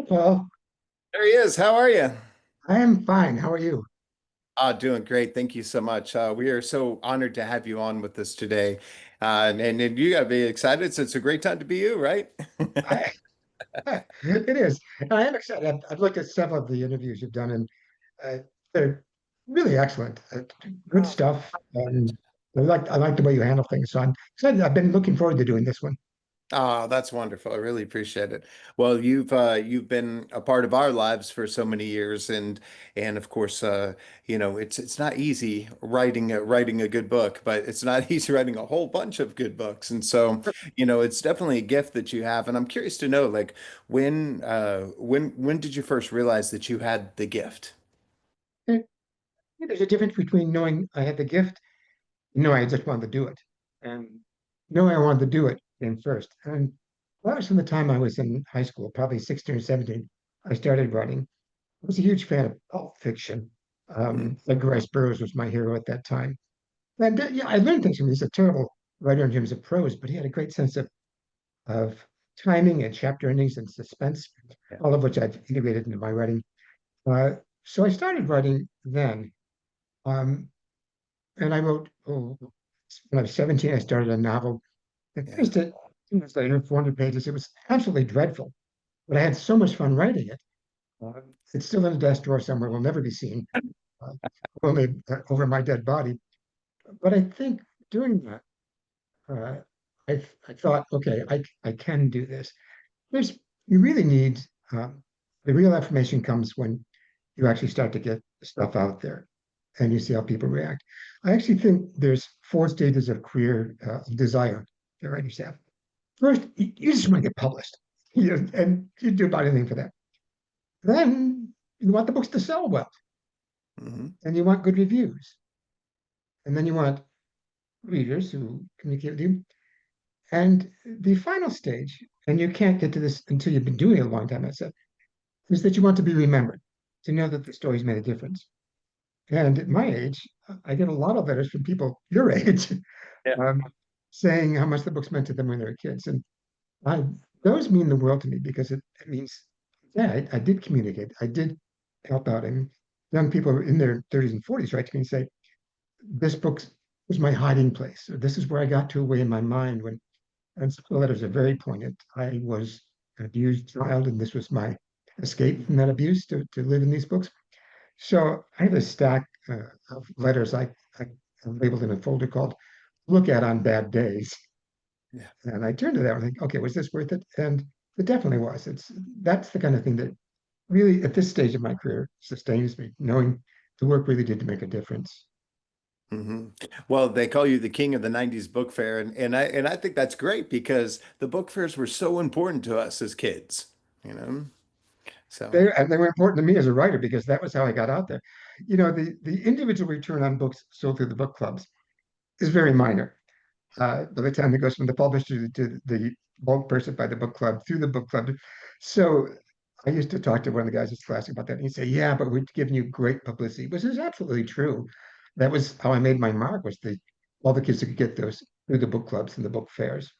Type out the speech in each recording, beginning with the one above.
Paul. There he is. How are you? I am fine. How are you? Doing great. Thank you so much. We are so honored to have you on with us today. And you got to be excited. So it's a great time to be you, right? I, it is. And I am excited. I've looked at several of the interviews you've done, and they're really excellent. Good Oh, stuff. I like the way you handle things. So I'm excited. I've been looking forward to doing this one. that's wonderful. I really appreciate it. Well, you've been a part of our lives for so many years, and of course, it's not easy writing a good book, but it's not easy writing a whole bunch of good books. And so, it's definitely a gift that you have. And I'm curious to know, like, when did you first realize that you had the gift? Eh, There's a difference between knowing I had the gift and knowing I just wanted to do it. And knowing I wanted to do it came first. And that was from the time I was in high school, probably 16 or 17. I started writing. I was a huge fan of pulp fiction. Mm, Edgar Rice Burroughs was my hero at that time. And yeah, I learned things from him. He's a terrible writer in terms of prose, but he had a great sense of timing and chapter endings and suspense, yeah. all of which I've integrated into my writing. Uh, so I started writing then. Um, and I wrote, when I was 17, I started a novel. I Yeah. finished it 2 years later, 400 pages. It was absolutely dreadful, but I had so much fun writing it. Uh, it's still in a desk drawer somewhere, will never be seen, uh, only over my dead body. But I think doing that, uh, I thought, okay, I can do this. There's you really need the real affirmation comes when you actually start to get stuff out there and you see how people react. I actually think there's 4 stages of career desire that writers have. First, you just want to get published, and you do about anything for that. Then you want the books to sell well, Hmm. and you want good reviews, and then you want readers who communicate with you. And the final stage, and you can't get to this until you've been doing it a long time, I said, is that you want to be remembered, to know that the story's made a difference. And at my age, I get a lot of letters from people your age Yeah. um, saying how much the books meant to them when they were kids. And I, those mean the world to me because it means, yeah, I did communicate. I did help out. And young people in their 30s and 40s write to me and say, this book was my hiding place, or this is where I got to away in my mind when, and some of the letters are very poignant. I was an abused child, and this was my escape from that abuse to live in these books. So I have a stack of letters I have labeled in a folder called Look At on Bad Days. Yeah. And I turned to that and think, okay, was this worth it? And it definitely was. That's the kind of thing that really, at this stage of my career, sustains me, knowing the work really did make a difference. Hmm. Well, they call you the king of the 90s book fair, and I think that's great because the book fairs were so important to us as kids, you know. So, They were important to me as a writer because that was how I got out there. The individual return on books sold through the book clubs is very minor. By the time it goes from the publisher to the bulk purchase by the book club through the book club. So I used to talk to one of the guys at class about that, and he'd say, "Yeah, but we're giving you great publicity," which is absolutely true. That was how I made my mark. Was the all the kids who could get those through the book clubs and the book fairs.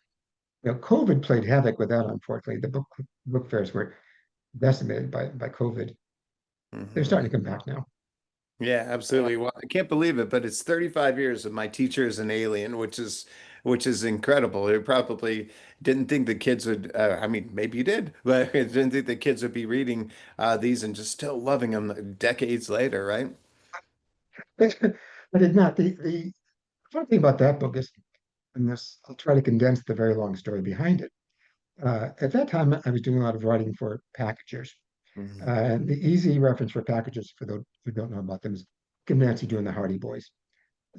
COVID played havoc with that. Unfortunately, the book fairs were decimated by COVID. They're mhm. starting to come back now. Yeah, absolutely. Well, I can't believe it, but it's 35 years of my teacher as an alien, which is incredible. They probably didn't think the kids would, I mean, maybe you did, but I didn't think the kids would be reading these and just still loving them decades later, right? I did not. The funny thing about that book is, and this I'll try to condense the very long story behind it. At that time, I was doing a lot of writing for packagers. Mhm. And the easy reference for packagers, for those who don't know about them, is Kim Nancy doing the Hardy Boys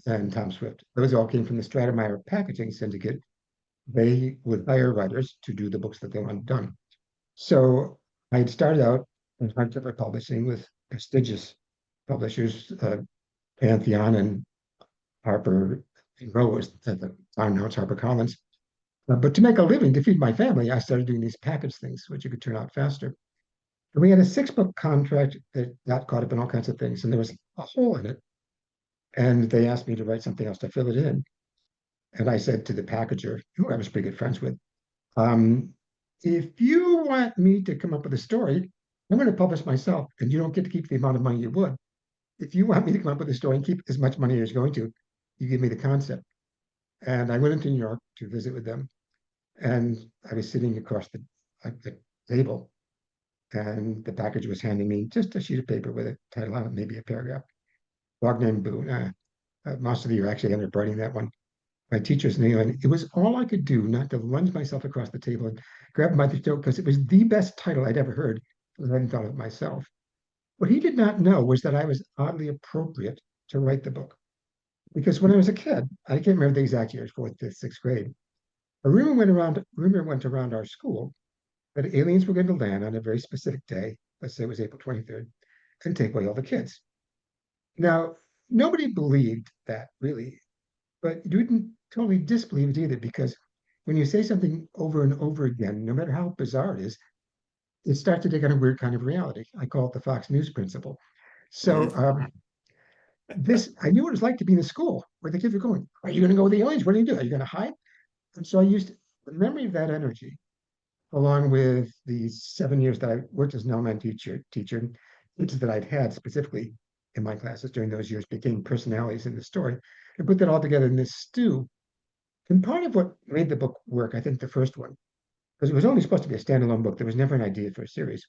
and Tom Swift. Those all came from the Stratemeyer Packaging Syndicate. They would hire writers to do the books that they wanted done. So I had started out in hardcover publishing with prestigious publishers, Pantheon and Harper and Rose at the time. Now it's HarperCollins. But to make a living, to feed my family, I started doing these package things, which you could turn out faster. And we had a 6 book contract that got caught up in all kinds of things, and there was a hole in it. And they asked me to write something else to fill it in. And I said to the packager, who I was pretty good friends with, if you want me to come up with a story, I'm going to publish myself, and you don't get to keep the amount of money you would. If you want me to come up with a story and keep as much money as you're going to, you give me the concept. And I went into New York to visit with them, and I was sitting across the table, and the package was handing me just a sheet of paper with a title on it, maybe a paragraph. Dog named Boo. Most of the year, actually, I ended up writing that one. My teacher's name, and it was all I could do not to lunge myself across the table and grab my throat because it was the best title I'd ever heard, because I hadn't thought of it myself. What he did not know was that I was oddly appropriate to write the book. Because when I was a kid, I can't remember the exact years, fourth, fifth, sixth grade, rumor went around our school that aliens were going to land on a very specific day, let's say it was April 23rd, and take away all the kids. Now, nobody believed that really, but you didn't totally disbelieve it either, because when you say something over and over again, no matter how bizarre it is, it starts to take on a weird kind of reality. I call it the Fox News principle. So Mhm. this, I knew what it was like to be in a school where the kids were going, "Are you going to go with the aliens? What are you doing? Are you going to hide?" And so I used the memory of that energy, along with the 7 years that I worked as an elementary teacher, teachers that I'd had specifically in my classes during those years became personalities in the story, and put that all together in this stew. And part of what made the book work, I think the first one, because it was only supposed to be a standalone book, there was never an idea for a series,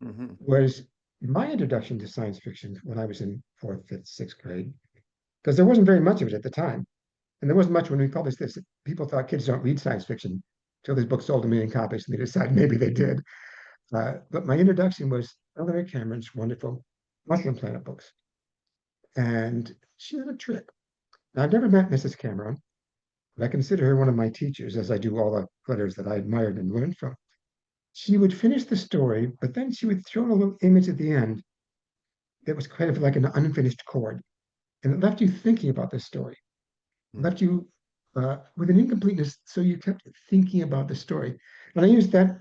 Mhm. was my introduction to science fiction when I was in fourth, fifth, sixth grade, because there wasn't very much of it at the time. And there wasn't much when we published this. People thought kids don't read science fiction until this book sold 1 million copies and they decided maybe they did. But my introduction was Ellery Cameron's wonderful Mushroom Planet books. And she had a trick. Now, I've never met Mrs. Cameron, but I consider her one of my teachers, as I do all the letters that I admired and learned from. She would finish the story, but then she would throw in a little image at the end that was kind of like an unfinished chord. And it left you thinking about this story, left you with an incompleteness. So you kept thinking about the story. And I used that,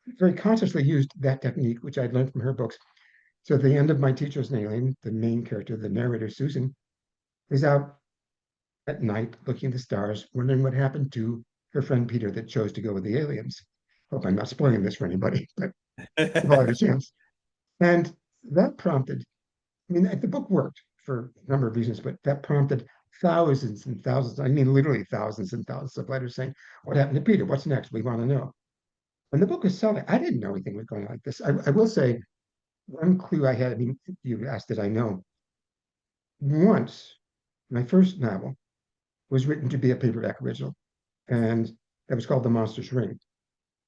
very consciously used that technique, which I'd learned from her books. So at the end of My Teacher's an Alien, the main character, the narrator, Susan, is out at night looking at the stars, wondering what happened to her friend Peter that chose to go with the aliens. Hope I'm not spoiling this for anybody, but if I had a chance. And that prompted, I mean, the book worked for a number of reasons, but that prompted thousands and thousands, I mean, literally thousands and thousands of letters saying, "What happened to Peter? What's next? We want to know." And the book was selling. I didn't know anything was going on like this. I will say one clue I had, I mean, you asked, did I know? Once, my first novel was written to be a paperback original, and that was called The Monster's Ring.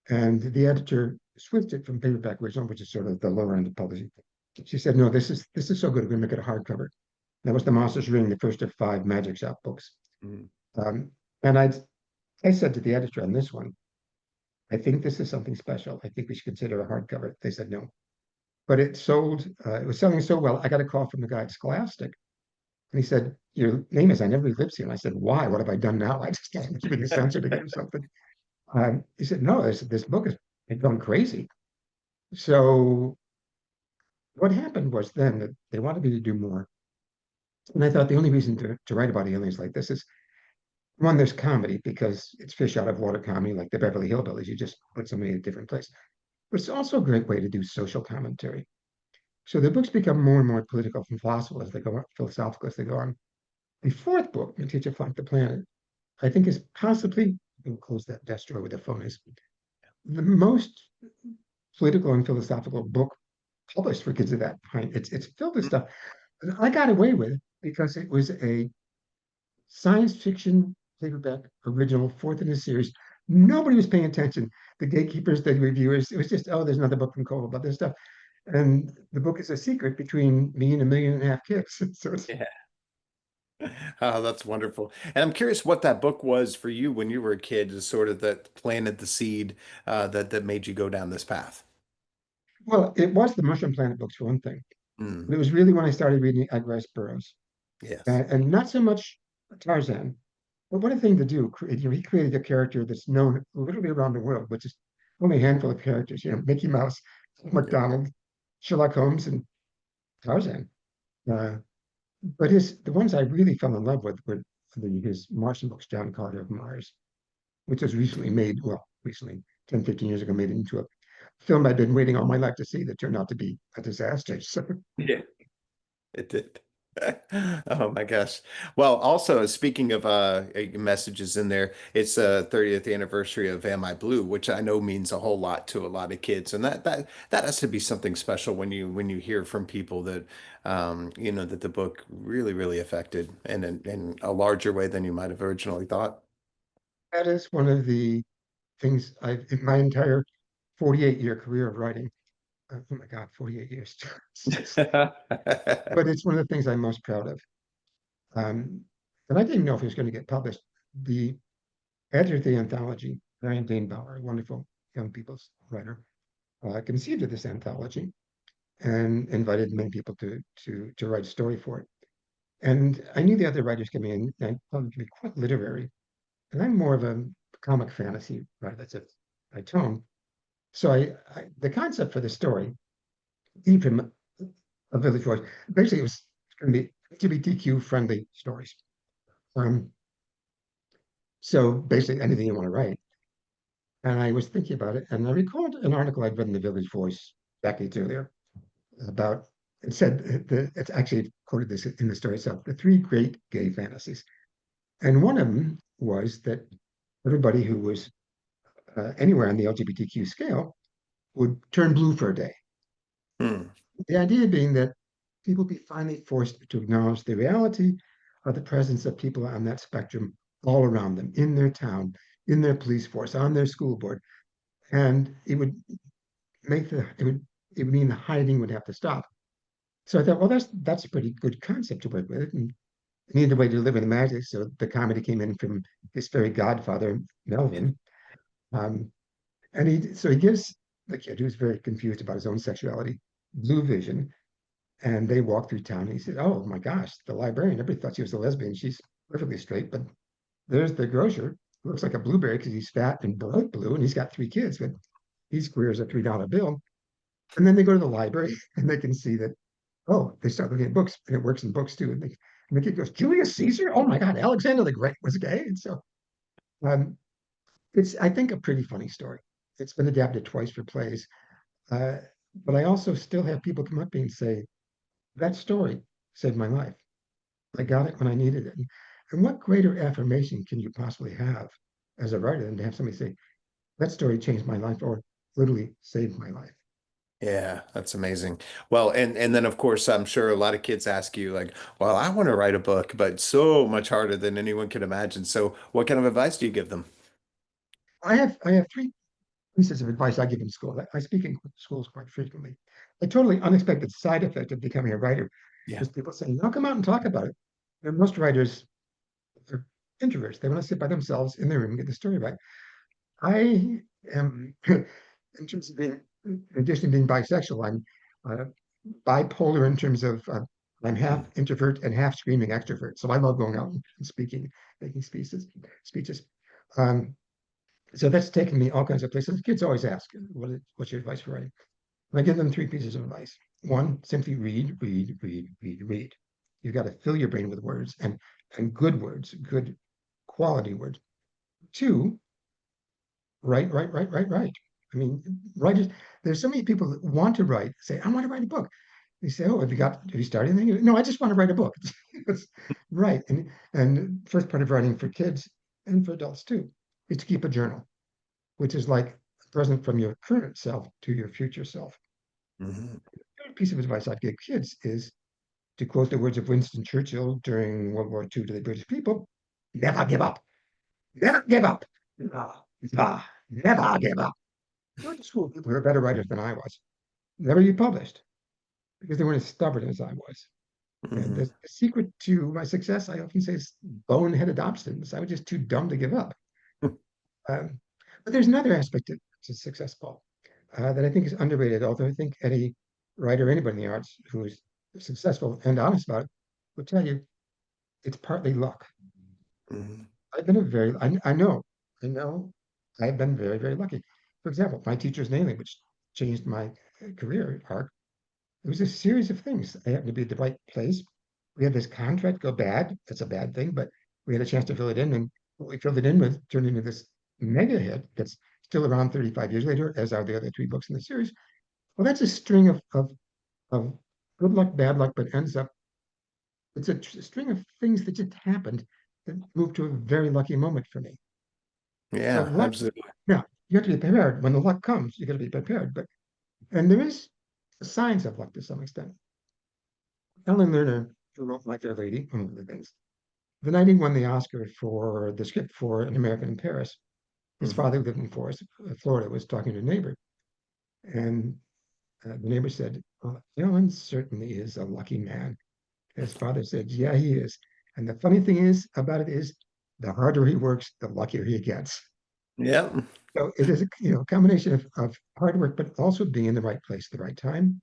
And the editor switched it from paperback original, which is sort of the lower end of publishing. She said, "No, this is so good, we're going to make it a hardcover." That was The Monster's Ring, the first of 5 Magic Shop books. Mhm. Um, and I said to the editor on this one, "I think this is something special. I think we should consider a hardcover." They said no. But it sold, it was selling so well. I got a call from the guy at Scholastic. And he said, "Your name is I Never Leave Lives Here." And I said, "Why? What have I done now? I just got to be censored again or something." He said, "No, this book is gone crazy." So what happened was then that they wanted me to do more. And I thought the only reason to write about aliens like this is, one, there's comedy because it's fish out of water comedy, like the Beverly Hillbillies. You just put somebody in a different place. But it's also a great way to do social commentary. So the books become more and more political and philosophical as they go on. The fourth book, The Teacher Fought the Planet, I think is possibly, we'll close that desk drawer where the phone is, the most political and philosophical book published for kids of that point. It's filled with stuff. I got away with it because it was a science fiction paperback original, fourth in the series. Nobody was paying attention. The gatekeepers, the reviewers, it was just, oh, there's another book from COVILLE about this stuff. And the book is a secret between me and 1.5 million kids. So it's, Yeah. Oh, that's wonderful. And I'm curious what that book was for you when you were a kid, is sort of that planted the seed that made you go down this path. well, it was the Mushroom Planet books for one thing. Mm, But it was really when I started reading Edgar Rice Burroughs, yes. and not so much Tarzan. But what a thing to do! He created a character that's known literally around the world, which is only a handful of characters. Mickey Mouse, Yeah. McDonald, Sherlock Holmes, and Tarzan. Uh, but the ones I really fell in love with were his Martian books, John Carter of Mars, which was recently made, well, recently, 10, 15 years ago, made into film I'd been waiting all my life to see that turned out to be a disaster. So Yeah, it did. Oh my gosh. Well, also speaking of messages in there, it's the 30th anniversary of Am I Blue, which I know means a whole lot to a lot of kids. And that has to be something special when you hear from people that you know that the book really, really affected in a larger way than you might have originally thought. that is one of the things I've in my entire 48-year career of writing. Oh my God, 48 years. But it's one of the things I'm most proud of. Um, and I didn't know if it was going to get published. The editor of the anthology, Brian Dainbauer, a wonderful young people's writer, conceived of this anthology and invited many people to write a story for it. And I knew the other writers coming in, and I thought it to be quite literary. And I'm more of a comic fantasy writer. That's my tone. So the concept for the story came from a village voice. Basically, it was going to be LGBTQ friendly stories. Um, so basically, anything you want to write. And I was thinking about it, and I recalled an article I'd read in the Village Voice decades earlier about. It said it's actually quoted this in the story itself: the three great gay fantasies, and one of them was that everybody who was anywhere on the LGBTQ scale would turn blue for a day. Hmm. The idea being that people be finally forced to acknowledge the reality of the presence of people on that spectrum all around them, in their town, in their police force, on their school board, and it would mean the hiding would have to stop. So I thought, well, that's a pretty good concept to work with, and I needed a way to deliver the magic. So the comedy came in from his fairy godfather, Melvin, um, and he gives the kid who's very confused about his own sexuality blue vision, and they walk through town. And he said, "Oh my gosh, the librarian! Everybody thought she was a lesbian. She's perfectly straight, but there's the grocer. Looks like a blueberry because he's fat and bright blue, and he's got three kids, but he's queer as a $3 bill." And then they go to the library and they can see that, oh, they start looking at books, and it works in books too. And the kid goes, Julius Caesar? Oh my God, Alexander the Great was gay. And so um, it's, I think, a pretty funny story. It's been adapted twice for plays. Uh, but I also still have people come up to me and say, that story saved my life. I got it when I needed it. And what greater affirmation can you possibly have as a writer than to have somebody say, that story changed my life or literally saved my life? Yeah, that's amazing. Well, and then of course, I'm sure a lot of kids ask you like, "Well, I want to write a book, but it's so much harder than anyone can imagine." So, what kind of advice do you give them? I have three pieces of advice I give in school. I speak in schools quite frequently. A totally unexpected side effect of becoming a writer Yeah. is people saying, "No, come out and talk about it." And most writers are introverts. They want to sit by themselves in their room and get the story right. I am, in terms of being, in addition to being bisexual, I'm uh, bipolar in terms of I'm half introvert and half screaming extrovert. So I love going out and speaking, making speeches. Um, so that's taken me all kinds of places. Kids always ask, what's your advice for writing? And I give them three pieces of advice. One, simply read, read, read, read, read. You've got to fill your brain with words and good words, good quality words. Two, write, write, write, write, write. I mean, writers, there's so many people that want to write, say, I want to write a book. They say, oh, have you started anything? No, I just want to write a book. It's, right. And first part of writing for kids and for adults too is to keep a journal, which is like a present from your current self to your future self. Mhm. The third piece of advice I'd give kids is to quote the words of Winston Churchill during World War II to the British people, never give up. Never give up. Never give up. I went to school with people who were better writers than I was. Never be published because they weren't as stubborn as I was. And Mhm. the secret to my success, I often say, is boneheaded obstinance. I was just too dumb to give up. Um, but there's another aspect to success, Paul, that I think is underrated. Although I think any writer, anybody in the arts who is successful and honest about it, will tell you it's partly luck. Mhm. I've been a very, I know, I've been very, very lucky. For example, my teacher's nailing, which changed my career arc. It was a series of things. I happened to be at the right place. We had this contract go bad. That's a bad thing, but we had a chance to fill it in, and what we filled it in with turned into this mega hit that's still around 35 years later, as are the other three books in the series. Well, that's a string of good luck, bad luck, but ends up, it's a string of things that just happened that moved to a very lucky moment for me. So Yeah, luck, absolutely. now you have to be prepared. When the luck comes, you got to be prepared. But and there is signs of luck to some extent. Ellen Lerner, who wrote My Fair Lady, one of the things, the night he won the Oscar for the script for An American in Paris, his Mhm. father lived in Florida, was talking to a neighbor, and the neighbor said, well, Ellen certainly is a lucky man. His father said, yeah, he is. And the funny thing is about it is the harder he works, the luckier he gets. Yeah. So it is a combination of hard work, but also being in the right place at the right time.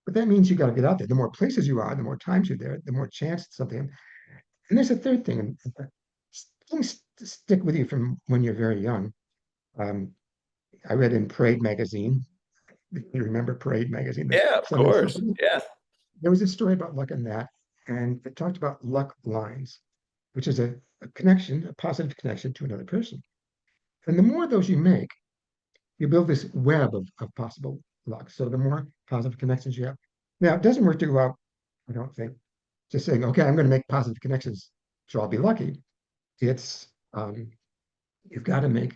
But that means you got to get out there. The more places you are, the more times you're there, the more chance something. And there's a third thing, and things stick with you from when you're very young. Um, I read in Parade magazine. You remember Parade magazine, the Yeah, of Sunday course. supplement? Yeah. There was a story about luck in that, and it talked about luck lines, which is a connection, a positive connection to another person. And the more of those you make, you build this web of possible luck. So the more positive connections you have. Now, it doesn't work to go out, I don't think, just saying, okay, I'm going to make positive connections, so I'll be lucky. It's you've got to make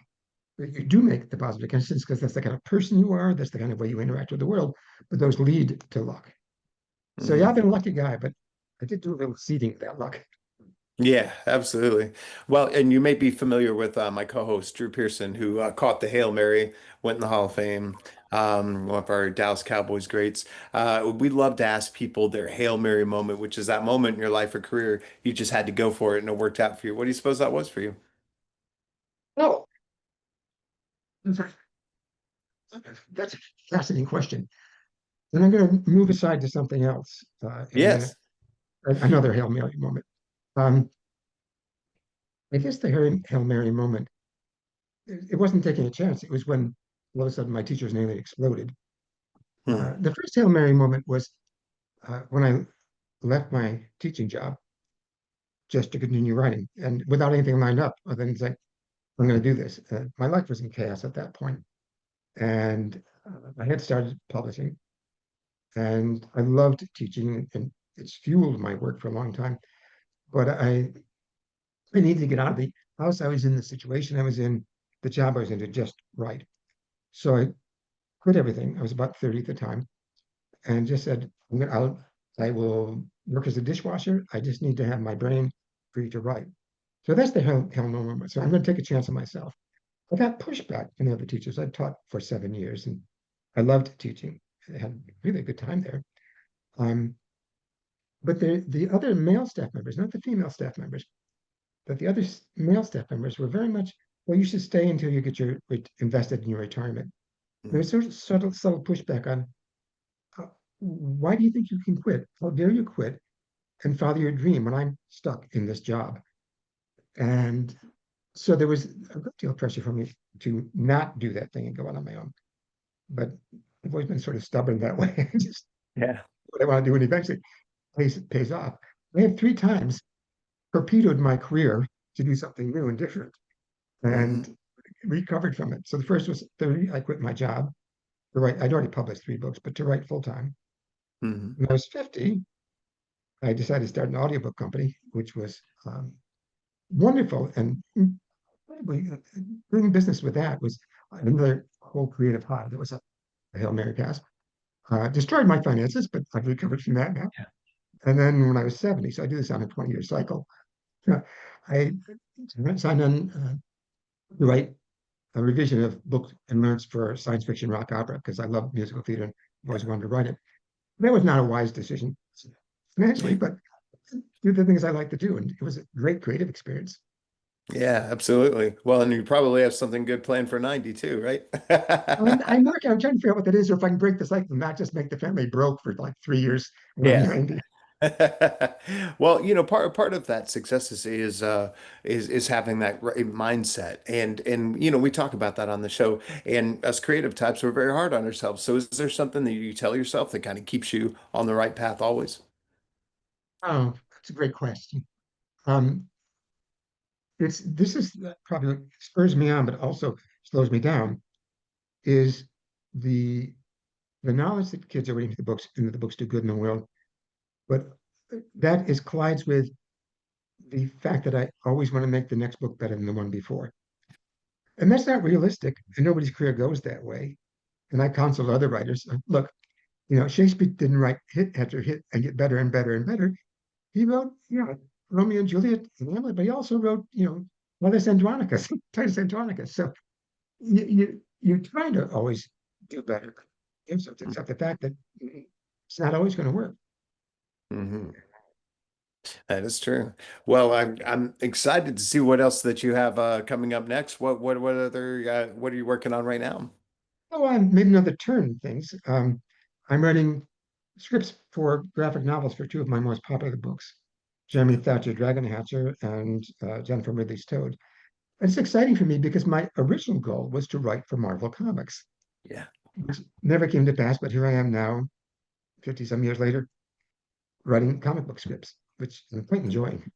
you do make the positive connections because that's the kind of person you are, that's the kind of way you interact with the world, but those lead to luck. So yeah, Mhm. I've been a lucky guy, but I did do a little seeding of that luck. Yeah, absolutely. Well, and you may be familiar with my co-host Drew Pearson, who caught the Hail Mary, went in the Hall of Fame, one of our Dallas Cowboys greats. We love to ask people their Hail Mary moment, which is that moment in your life or career you just had to go for it and it worked out for you. What do you suppose that was for you? Oh, that's a fascinating question. And I'm going to move aside to something else in a minute. Yes. Another Hail Mary moment. Um, I guess the Hail Mary moment, it wasn't taking a chance. It was when all of a sudden my teacher's nearly exploded. Hmm. The first Hail Mary moment was when I left my teaching job just to continue writing and without anything lined up other than say, I'm going to do this. My life was in chaos at that point. And I had started publishing and I loved teaching and it's fueled my work for a long time. But I needed to get out of the house I was in, the situation I was in, the job I was in to just write. So I quit everything. I was about 30 at the time and just said, I will work as a dishwasher. I just need to have my brain free to write. So that's the hell no moment. So I'm going to take a chance on myself. I got pushback from the other teachers. I taught for 7 years and I loved teaching. I had really a good time there. Um, but the other male staff members, not the female staff members, but the other male staff members were very much, well, you should stay until you get invested in your retirement. There was sort of subtle pushback on why do you think you can quit? How dare you quit and follow your dream when I'm stuck in this job? And so there was a great deal of pressure for me to not do that thing and go out on my own. But I've always been sort of stubborn that way. Just Yeah. what I want to do and eventually pays off. I have three times torpedoed my career to do something new and different Hmm. and recovered from it. So the first was 30, I quit my job to write. I'd already published three books, but to write full time. Hmm. When I was 50, I decided to start an audiobook company, which was wonderful and incredibly doing business with that was another whole creative high. That was a Hail Mary pass. Destroyed my finances, but I've recovered from that now. Yeah. And then when I was 70, so I do this on a 20-year cycle, I signed on to write a revision of books and learns for science fiction rock opera because I love musical theater and I've always wanted to write it. That was not a wise decision financially, but do the things I like to do. And it was a great creative experience. Yeah, absolutely. Well, and you probably have something good planned for 90 too, right? I'm working, I'm trying to figure out what that is, or if I can break the cycle and not just make the family broke for like 3 years when I'm Yeah. 90. Well, part of that success is having that right mindset, and we talk about that on the show. And us creative types, we're very hard on ourselves. So, is there something that you tell yourself that kind of keeps you on the right path always? Oh, that's a great question. Um, this is probably what spurs me on, but also slows me down is the the knowledge that kids are reading the books and that the books do good in the world. But that is collides with the fact that I always want to make the next book better than the one before. And that's not realistic. And nobody's career goes that way. And I counsel other writers, look, Shakespeare didn't write hit after hit and get better and better and better. He wrote, Romeo and Juliet and Hamlet, but he also wrote, Titus Andronicus, Titus Andronicus. So you're trying to always do better. You have to accept the fact that it's not always going to work. Hmm. That is true. Well, I'm excited to see what else that you have coming up next. What other what are you working on right now? Oh, I made another turn in things. I'm writing scripts for graphic novels for two of my most popular books, Jeremy Thatcher Dragon Hatcher and Jennifer Ridley's Toad. And it's exciting for me because my original goal was to write for Marvel Comics, Yeah. which never came to pass, but here I am now, 50 some years later, writing comic book scripts, which I'm quite enjoying.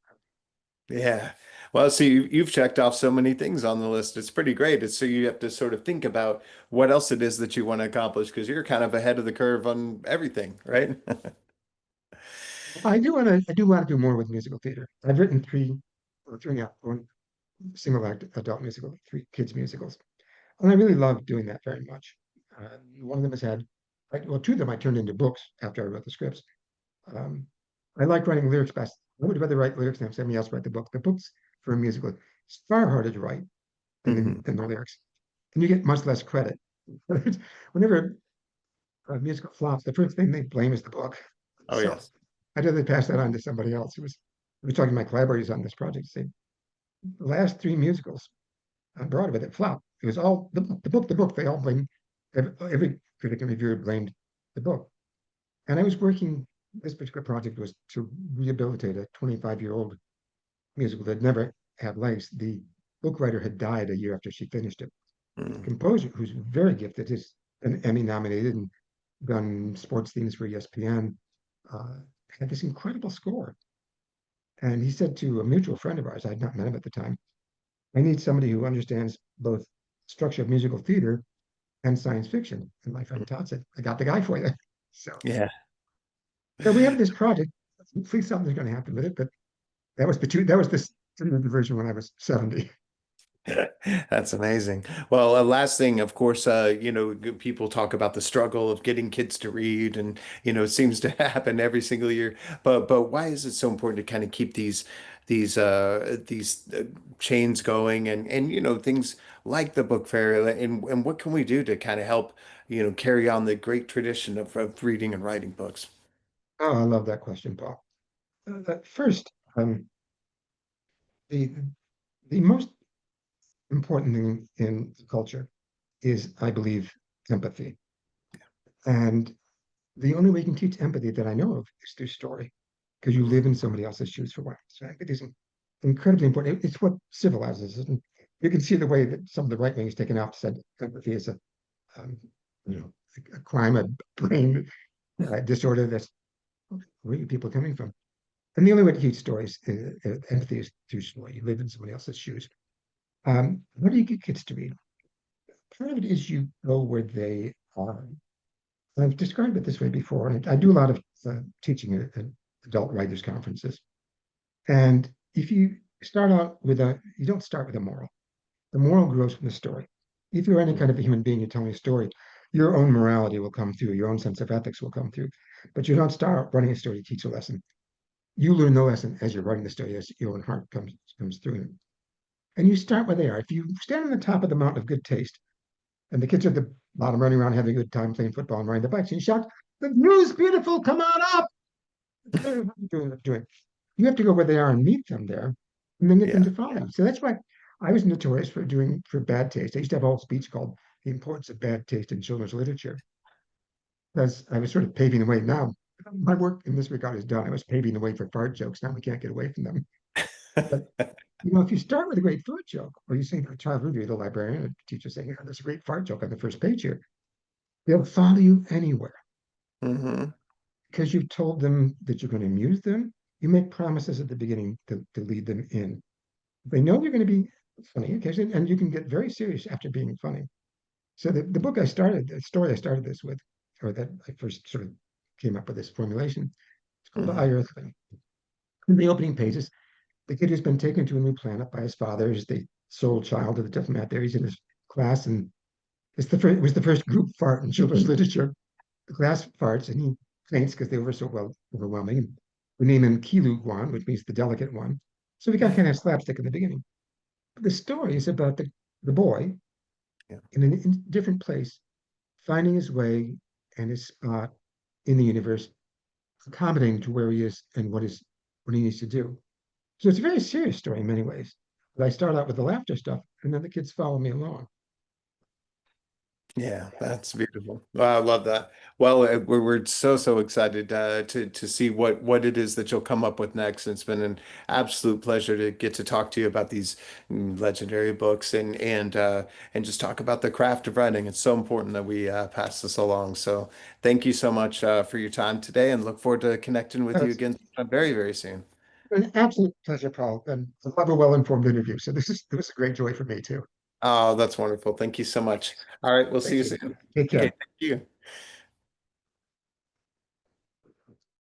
Yeah. Well, see, you've checked off so many things on the list. It's pretty great. It's so you have to sort of think about what else it is that you want to accomplish because you're kind of ahead of the curve on everything, right? I do want to do more with musical theater. I've written three and a half, one single act adult musical, three kids musicals. And I really love doing that very much. One of them has had, well, two of them I turned into books after I wrote the scripts. Um, I like writing lyrics best. I would rather write lyrics than have somebody else write the book. The books for a musical, it's far harder to write Hmm. than the lyrics. And you get much less credit. Whenever a musical flops, the first thing they blame is the book. Oh, So yes. I'd rather pass that on to somebody else who was talking to my collaborators on this project, say, the last three musicals on Broadway that flopped. It was all the book. They all blamed, every critic and reviewer blamed the book. And I was working, this particular project was to rehabilitate a 25-year-old musical that never had legs. The book writer had died a year after she finished it. The Mm. composer, who's very gifted, is an Emmy nominated and done sports themes for ESPN, uh, had this incredible score. And he said to a mutual friend of ours, I had not met him at the time, I need somebody who understands both structure of musical theater and science fiction. And my friend Todd said, I got the guy for you. So, Yeah. so we have this project. Hopefully something's going to happen with it, but that was this version when I was 70. That's amazing. Well, last thing, of course, people talk about the struggle of getting kids to read, and it seems to happen every single year. But why is it so important to kind of keep these chains going, and things like the book fair, and what can we do to kind of help carry on the great tradition of reading and writing books? Oh, I love that question, Paul. First, the the most important thing in culture is, I believe, empathy. And the only way you can teach empathy that I know of is through story, because you live in somebody else's shoes for one. So empathy is incredibly important. It's what civilizes us. And you can see the way that some of the right wing is taken off said empathy is um, a crime, a brain disorder. That's where are people coming from? And the only way to teach stories, empathy is through story. You live in somebody else's shoes. How do you get kids to read? Part of it is you go where they are. I've described it this way before, and I do a lot of teaching at adult writers conferences. And if you start out you don't start with a moral. The moral grows from the story. If you're any kind of a human being, you're telling a story, your own morality will come through, your own sense of ethics will come through. But you don't start writing a story to teach a lesson. You learn the lesson as you're writing the story, as your own heart comes through. And you start where they are. If you stand on the top of the mountain of good taste, and the kids are at the bottom running around having a good time playing football and riding the bikes, and you shout, "The view's beautiful, come on up!" What are you doing? You have to go where they are and meet them there, and then get them Yeah. to follow you. So that's why I was notorious for bad taste. I used to have a whole speech called "The Importance of Bad Taste in Children's Literature," because I was sort of paving the way. Now my work in this regard is done. I was paving the way for fart jokes. Now we can't get away from them. But if you start with a great fart joke, or you say to a child, the librarian, a teacher saying, "There's a great fart joke on the first page here," they'll follow you anywhere Hmm. because you've told them that you're going to amuse them. You make promises at the beginning to lead them in. They know you're going to be funny occasionally, and you can get very serious after being funny. So the book I started, the story I started this with, or that I first sort of came up with this formulation, it's called Hmm. The Earthling. In the opening pages, the kid who's been taken to a new planet by his father is the sole child of the diplomat there. He's in his class, and it was the first group fart in children's literature. The class farts, and he faints because they were so overwhelming. We name him Kilu Guan, which means the delicate one. So we got kind of slapstick in the beginning. But the story is about the boy Yeah. in a different place, finding his way and his spot in the universe, accommodating to where he is and what he needs to do. So it's a very serious story in many ways. But I start out with the laughter stuff, and then the kids follow me along. Yeah, that's beautiful. Wow, I love that. Well, we're so excited to see what it is that you'll come up with next. It's been an absolute pleasure to get to talk to you about these legendary books and just talk about the craft of writing. It's so important that we pass this along. So thank you so much for your time today, and look forward to connecting with you It's again very soon. an absolute pleasure, Paul, and I love a well-informed interview. So it was a great joy for me too. Oh, that's wonderful. Thank you so much. All right, we'll see Thank you you. soon. Take Okay, care. thank you.